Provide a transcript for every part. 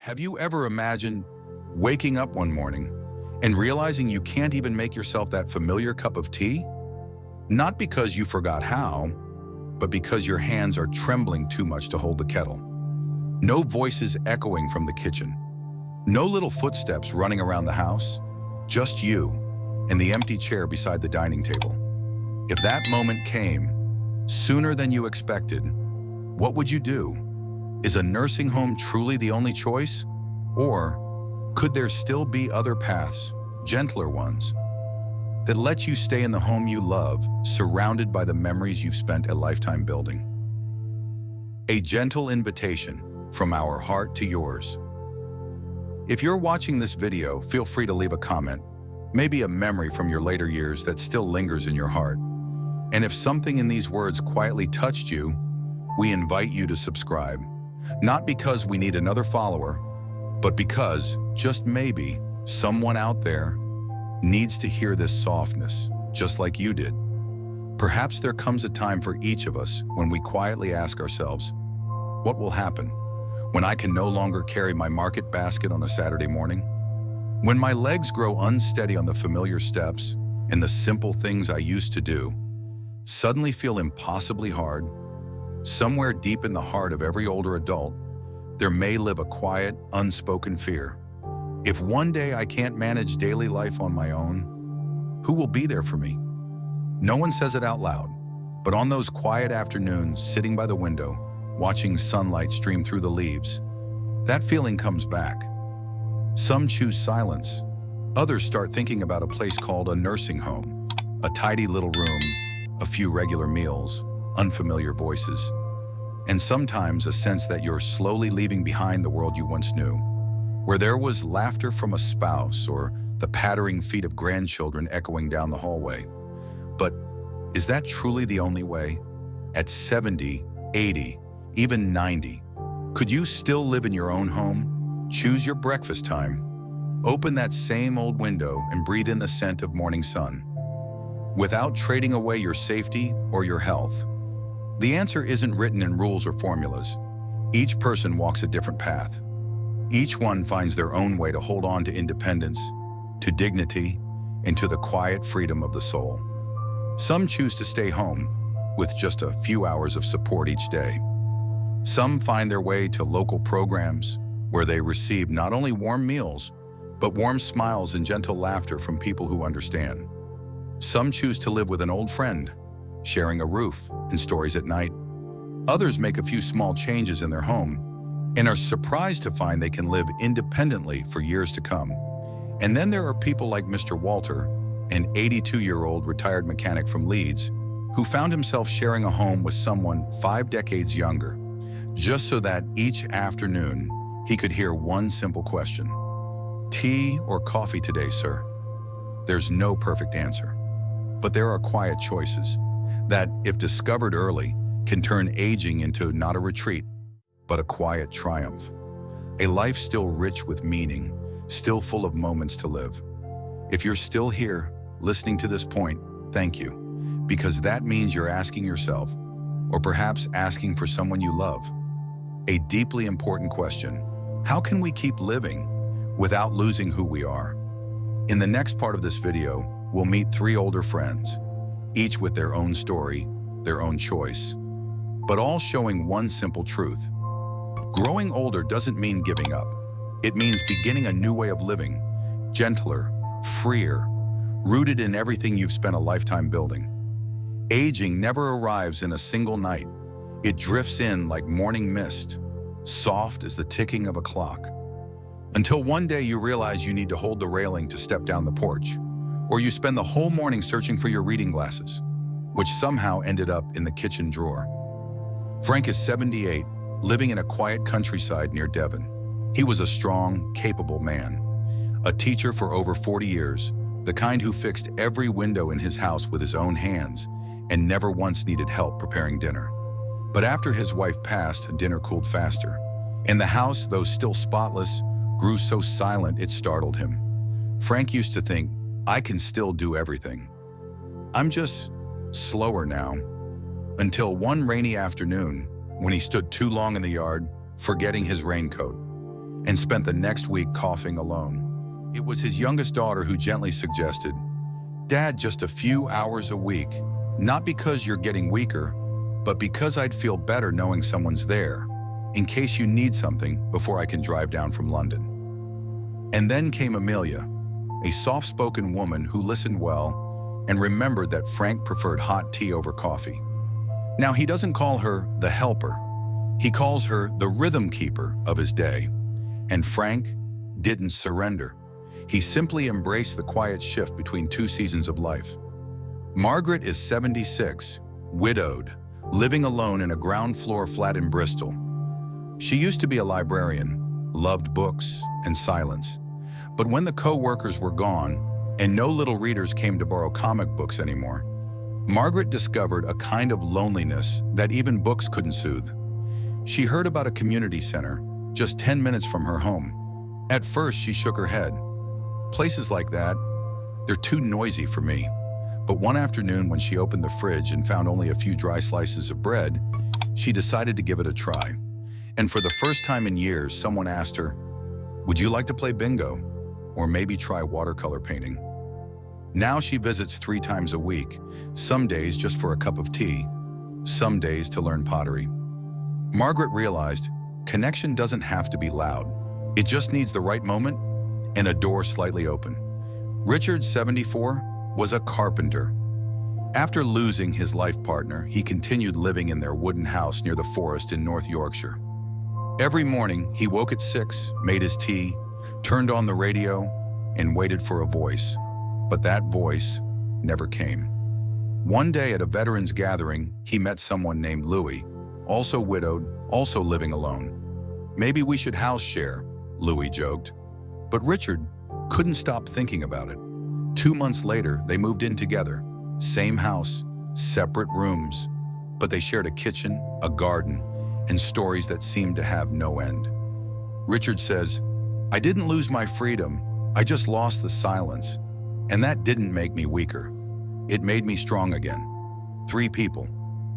Have you ever imagined waking up one morning and realizing you can't even make yourself that familiar cup of tea? Not because you forgot how, but because your hands are trembling too much to hold the kettle. No voices echoing from the kitchen. No little footsteps running around the house. Just you and the empty chair beside the dining table. If that moment came sooner than you expected, what would you do? Is a nursing home truly the only choice? Or could there still be other paths, gentler ones, that let you stay in the home you love, surrounded by the memories you've spent a lifetime building? A gentle invitation from our heart to yours. If you're watching this video, feel free to leave a comment, maybe a memory from your later years that still lingers in your heart. And if something in these words quietly touched you, we invite you to subscribe. Not because we need another follower, but because, just maybe, someone out there needs to hear this softness, just like you did. Perhaps there comes a time for each of us when we quietly ask ourselves, what will happen when I can no longer carry my market basket on a Saturday morning? When my legs grow unsteady on the familiar steps and the simple things I used to do suddenly feel impossibly hard? Somewhere deep in the heart of every older adult, there may live a quiet, unspoken fear. If one day I can't manage daily life on my own, who will be there for me? No one says it out loud, but on those quiet afternoons, sitting by the window, watching sunlight stream through the leaves, that feeling comes back. Some choose silence. Others start thinking about a place called a nursing home, a tidy little room, a few regular meals, unfamiliar voices, and sometimes a sense that you're slowly leaving behind the world you once knew, where there was laughter from a spouse or the pattering feet of grandchildren echoing down the hallway. But is that truly the only way? At 70, 80, even 90, could you still live in your own home, choose your breakfast time, open that same old window and breathe in the scent of morning sun, without trading away your safety or your health? The answer isn't written in rules or formulas. Each person walks a different path. Each one finds their own way to hold on to independence, to dignity, and to the quiet freedom of the soul. Some choose to stay home with just a few hours of support each day. Some find their way to local programs where they receive not only warm meals, but warm smiles and gentle laughter from people who understand. Some choose to live with an old friend, sharing a roof and stories at night. Others make a few small changes in their home and are surprised to find they can live independently for years to come. And then there are people like Mr. Walter, an 82-year-old retired mechanic from Leeds, who found himself sharing a home with someone 5 decades younger, just so that each afternoon he could hear one simple question: tea or coffee today, sir? There's no perfect answer, but there are quiet choices that, if discovered early, can turn aging into not a retreat, but a quiet triumph. A life still rich with meaning, still full of moments to live. If you're still here, listening to this point, thank you, because that means you're asking yourself, or perhaps asking for someone you love, a deeply important question: how can we keep living without losing who we are? In the next part of this video, we'll meet 3 older friends, each with their own story, their own choice, but all showing one simple truth. Growing older doesn't mean giving up. It means beginning a new way of living, gentler, freer, rooted in everything you've spent a lifetime building. Aging never arrives in a single night. It drifts in like morning mist, soft as the ticking of a clock, until one day you realize you need to hold the railing to step down the porch, or you spend the whole morning searching for your reading glasses, which somehow ended up in the kitchen drawer. Frank is 78, living in a quiet countryside near Devon. He was a strong, capable man, a teacher for over 40 years, the kind who fixed every window in his house with his own hands and never once needed help preparing dinner. But after his wife passed, dinner cooled faster, and the house, though still spotless, grew so silent it startled him. Frank used to think, I can still do everything. I'm just slower now. Until one rainy afternoon, when he stood too long in the yard, forgetting his raincoat. and spent the next week coughing alone. It was his youngest daughter who gently suggested, "Dad, just a few hours a week, not because you're getting weaker, but because I'd feel better knowing someone's there, in case you need something before I can drive down from London." And then came Amelia, a soft-spoken woman who listened well and remembered that Frank preferred hot tea over coffee. Now, he doesn't call her the helper. He calls her the rhythm keeper of his day. And Frank didn't surrender. He simply embraced the quiet shift between two seasons of life. Margaret is 76, widowed, living alone in a ground-floor flat in Bristol. She used to be a librarian, loved books and silence. But when the co-workers were gone and no little readers came to borrow comic books anymore, Margaret discovered a kind of loneliness that even books couldn't soothe. She heard about a community center just 10 minutes from her home. At first, she shook her head. "Places like that, they're too noisy for me." But one afternoon, when she opened the fridge and found only a few dry slices of bread, she decided to give it a try. And for the first time in years, someone asked her, "Would you like to play bingo? Or maybe try watercolor painting?" Now she visits 3 times a week, some days just for a cup of tea, some days to learn pottery. Margaret realized connection doesn't have to be loud. It just needs the right moment and a door slightly open. Richard, 74, was a carpenter. After losing his life partner, he continued living in their wooden house near the forest in North Yorkshire. Every morning, he woke at 6, made his tea, turned on the radio, and waited for a voice. But that voice never came. One day at a veterans gathering, he met someone named Louis, also widowed, also living alone. "Maybe we should house share," Louis joked. But Richard couldn't stop thinking about it. 2 months later, they moved in together. Same house, separate rooms, but they shared a kitchen, a garden, and stories that seemed to have no end. Richard says, "I didn't lose my freedom, I just lost the silence. And that didn't make me weaker. It made me strong again." 3 people,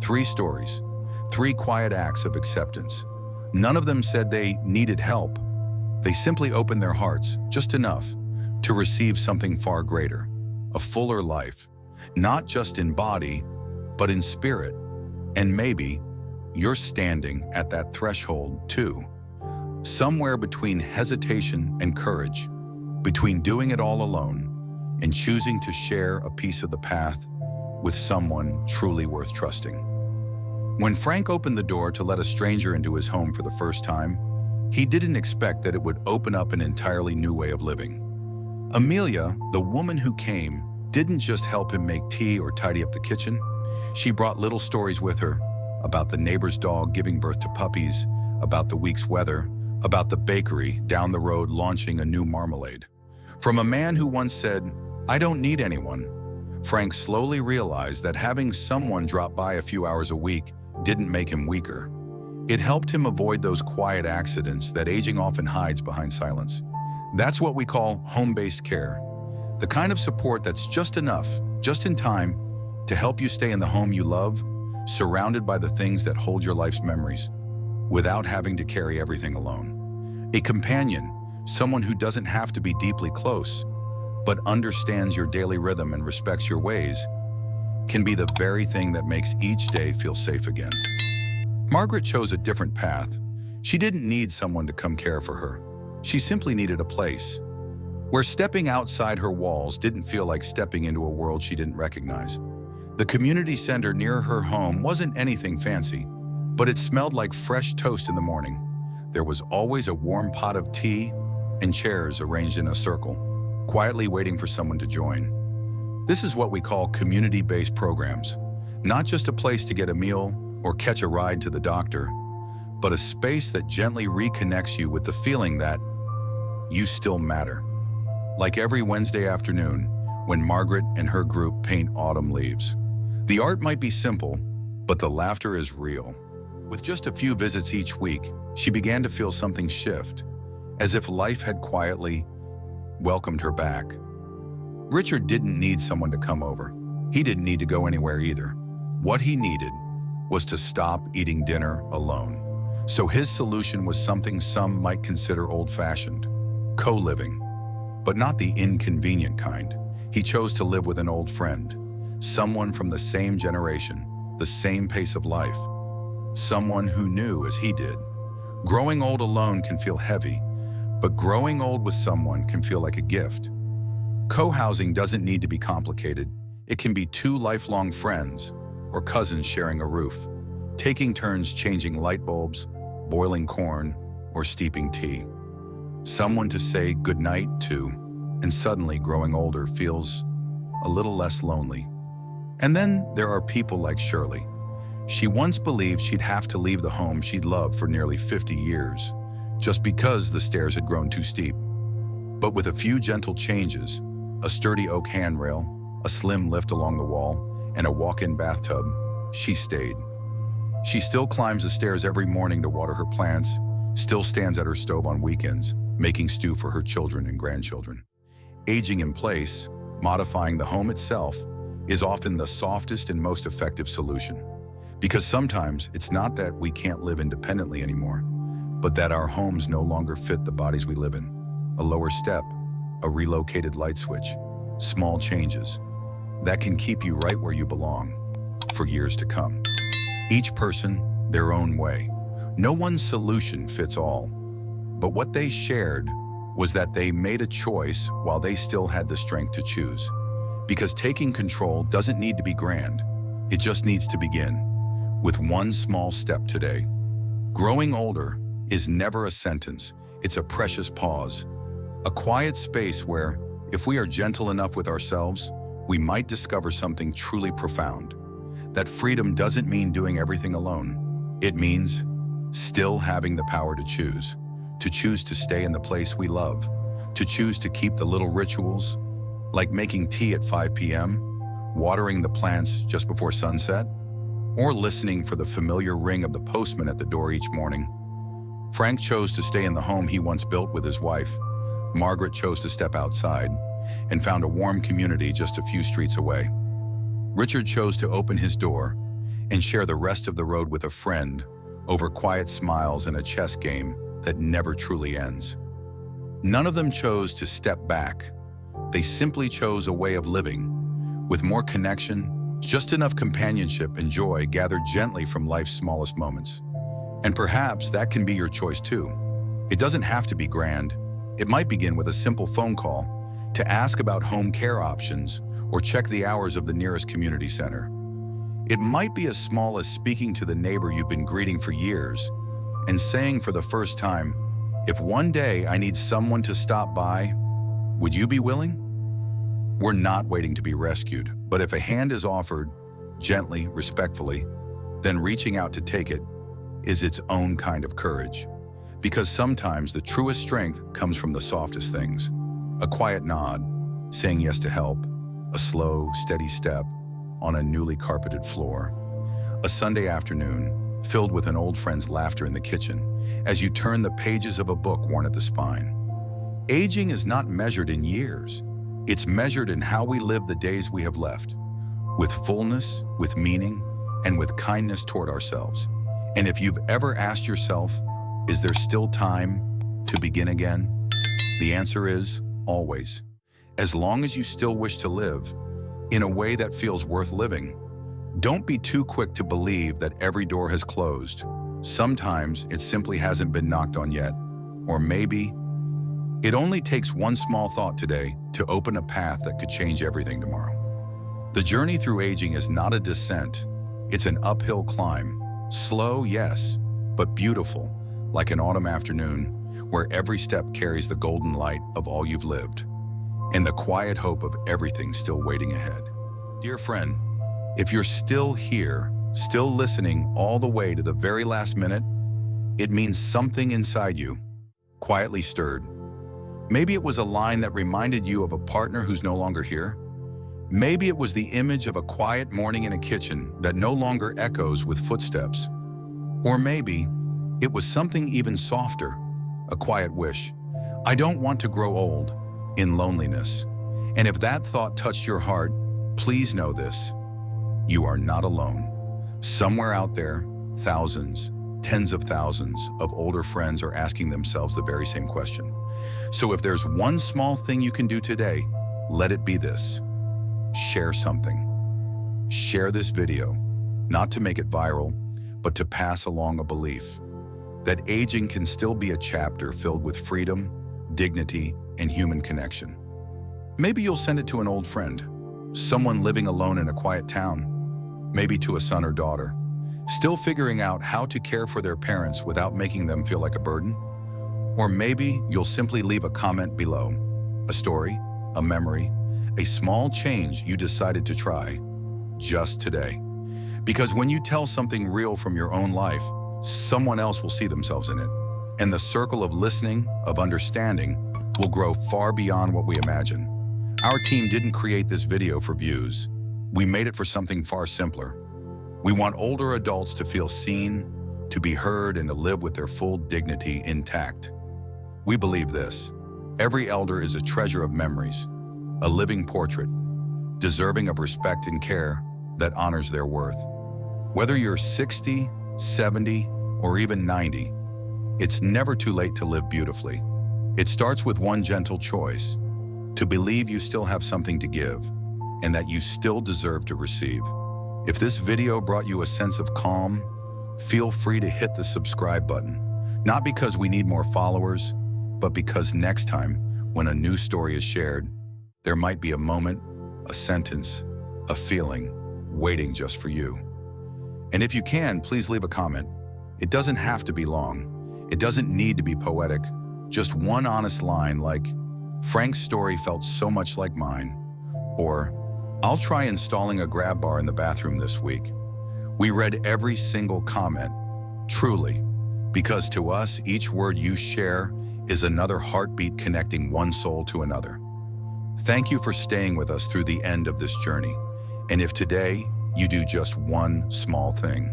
3 stories, 3 quiet acts of acceptance. None of them said they needed help. They simply opened their hearts, just enough, to receive something far greater, a fuller life, not just in body, but in spirit. And maybe you're standing at that threshold too, somewhere between hesitation and courage, between doing it all alone and choosing to share a piece of the path with someone truly worth trusting. When Frank opened the door to let a stranger into his home for the first time, he didn't expect that it would open up an entirely new way of living. Amelia, the woman who came, didn't just help him make tea or tidy up the kitchen. She brought little stories with her about the neighbor's dog giving birth to puppies, about the week's weather, about the bakery down the road launching a new marmalade. From a man who once said, "I don't need anyone," Frank slowly realized that having someone drop by a few hours a week didn't make him weaker. It helped him avoid those quiet accidents that aging often hides behind silence. That's what we call home-based care, the kind of support that's just enough, just in time, to help you stay in the home you love, surrounded by the things that hold your life's memories, without having to carry everything alone. A companion, someone who doesn't have to be deeply close, but understands your daily rhythm and respects your ways, can be the very thing that makes each day feel safe again. Margaret chose a different path. She didn't need someone to come care for her. She simply needed a place where stepping outside her walls didn't feel like stepping into a world she didn't recognize. The community center near her home wasn't anything fancy, but it smelled like fresh toast in the morning. There was always a warm pot of tea and chairs arranged in a circle, quietly waiting for someone to join. This is what we call community-based programs, not just a place to get a meal or catch a ride to the doctor, but a space that gently reconnects you with the feeling that you still matter. Like every Wednesday afternoon, when Margaret and her group paint autumn leaves. The art might be simple, but the laughter is real. With just a few visits each week, she began to feel something shift, as if life had quietly welcomed her back. Richard didn't need someone to come over. He didn't need to go anywhere either. What he needed was to stop eating dinner alone, So his solution was something some might consider old-fashioned: co-living. But not the inconvenient kind. He chose to live with an old friend, someone from the same generation, the same pace of life, someone who knew as he did. Growing old alone can feel heavy, but growing old with someone can feel like a gift. Co-housing doesn't need to be complicated. It can be two lifelong friends or cousins sharing a roof, taking turns changing light bulbs, boiling corn, or steeping tea. Someone to say goodnight to, and suddenly growing older feels a little less lonely. And then there are people like Shirley. She once believed she'd have to leave the home she'd loved for nearly 50 years, just because the stairs had grown too steep. But with a few gentle changes, a sturdy oak handrail, a slim lift along the wall, and a walk-in bathtub, she stayed. She still climbs the stairs every morning to water her plants, still stands at her stove on weekends, making stew for her children and grandchildren. Aging in place, modifying the home itself, is often the softest and most effective solution. Because sometimes it's not that we can't live independently anymore, but that our homes no longer fit the bodies we live in. A lower step, a relocated light switch, small changes that can keep you right where you belong for years to come. Each person, their own way. No one solution fits all. But what they shared was that they made a choice while they still had the strength to choose. Because taking control doesn't need to be grand. It just needs to begin with one small step today. Growing older is never a sentence. It's a precious pause. A quiet space where, if we are gentle enough with ourselves, we might discover something truly profound. That freedom doesn't mean doing everything alone. It means still having the power to choose to stay in the place we love, to choose to keep the little rituals, like making tea at 5 p.m., watering the plants just before sunset, or listening for the familiar ring of the postman at the door each morning. Frank chose to stay in the home he once built with his wife. Margaret chose to step outside and found a warm community just a few streets away. Richard chose to open his door and share the rest of the road with a friend over quiet smiles and a chess game that never truly ends. None of them chose to step back. They simply chose a way of living with more connection, just enough companionship and joy gathered gently from life's smallest moments. And perhaps that can be your choice too. It doesn't have to be grand. It might begin with a simple phone call to ask about home care options or check the hours of the nearest community center. It might be as small as speaking to the neighbor you've been greeting for years and saying for the first time, "If one day I need someone to stop by, would you be willing?" We're not waiting to be rescued, but if a hand is offered, gently, respectfully, then reaching out to take it is its own kind of courage. Because sometimes the truest strength comes from the softest things. A quiet nod, saying yes to help, a slow, steady step on a newly carpeted floor. A Sunday afternoon filled with an old friend's laughter in the kitchen as you turn the pages of a book worn at the spine. Aging is not measured in years. It's measured in how we live the days we have left, with fullness, with meaning, and with kindness toward ourselves. And if you've ever asked yourself, is there still time to begin again? The answer is always. As long as you still wish to live in a way that feels worth living. Don't be too quick to believe that every door has closed. Sometimes it simply hasn't been knocked on yet. Or maybe it only takes one small thought today to open a path that could change everything tomorrow. The journey through aging is not a descent. It's an uphill climb. Slow, yes, but beautiful, like an autumn afternoon where every step carries the golden light of all you've lived and the quiet hope of everything still waiting ahead. Dear friend, if you're still here, still listening all the way to the very last minute, it means something inside you quietly stirred. Maybe it was a line that reminded you of a partner who's no longer here. Maybe it was the image of a quiet morning in a kitchen that no longer echoes with footsteps. Or maybe it was something even softer, a quiet wish. I don't want to grow old in loneliness. And if that thought touched your heart, please know this: you are not alone. Somewhere out there, thousands, tens of thousands of older friends are asking themselves the very same question. So if there's one small thing you can do today, let it be this. Share something. Share this video, not to make it viral, but to pass along a belief that aging can still be a chapter filled with freedom, dignity, and human connection. Maybe you'll send it to an old friend, someone living alone in a quiet town, maybe to a son or daughter, still figuring out how to care for their parents without making them feel like a burden. Or maybe you'll simply leave a comment below, a story, a memory, a small change you decided to try just today. Because when you tell something real from your own life, someone else will see themselves in it. And the circle of listening, of understanding, will grow far beyond what we imagine. Our team didn't create this video for views. We made it for something far simpler. We want older adults to feel seen, to be heard, and to live with their full dignity intact. We believe this: every elder is a treasure of memories, a living portrait, deserving of respect and care that honors their worth. Whether you're 60, 70, or even 90, it's never too late to live beautifully. It starts with one gentle choice: to believe you still have something to give and that you still deserve to receive. If this video brought you a sense of calm, feel free to hit the subscribe button. Not because we need more followers, but because next time, when a new story is shared, there might be a moment, a sentence, a feeling waiting just for you. And if you can, please leave a comment. It doesn't have to be long. It doesn't need to be poetic. Just one honest line like, "Frank's story felt so much like mine," or, "I'll try installing a grab bar in the bathroom this week." We read every single comment, truly, because to us, each word you share is another heartbeat connecting one soul to another. Thank you for staying with us through the end of this journey. And if today you do just one small thing,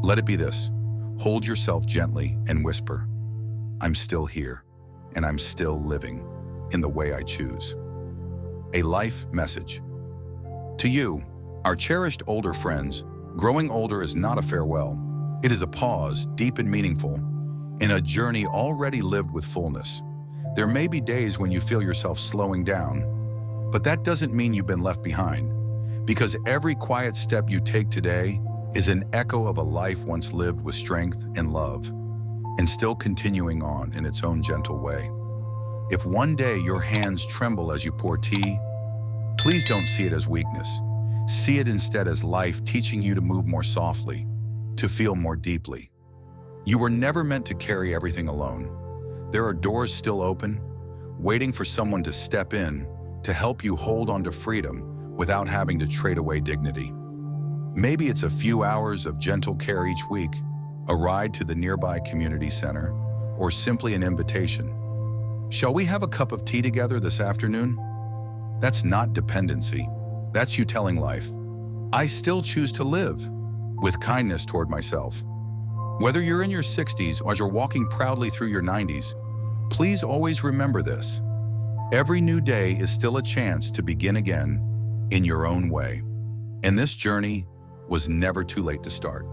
let it be this: hold yourself gently and whisper, "I'm still here, and I'm still living in the way I choose." A life message. To you, our cherished older friends, growing older is not a farewell. It is a pause, deep and meaningful, in a journey already lived with fullness. There may be days when you feel yourself slowing down, but that doesn't mean you've been left behind, because every quiet step you take today is an echo of a life once lived with strength and love, and still continuing on in its own gentle way. If one day your hands tremble as you pour tea, please don't see it as weakness. See it instead as life teaching you to move more softly, to feel more deeply. You were never meant to carry everything alone. There are doors still open, waiting for someone to step in to help you hold on to freedom without having to trade away dignity. Maybe it's a few hours of gentle care each week, a ride to the nearby community center, or simply an invitation. "Shall we have a cup of tea together this afternoon?" That's not dependency. That's you telling life, "I still choose to live," with kindness toward myself. Whether you're in your 60s or you're walking proudly through your 90s, please always remember this: every new day is still a chance to begin again in your own way. And this journey was never too late to start.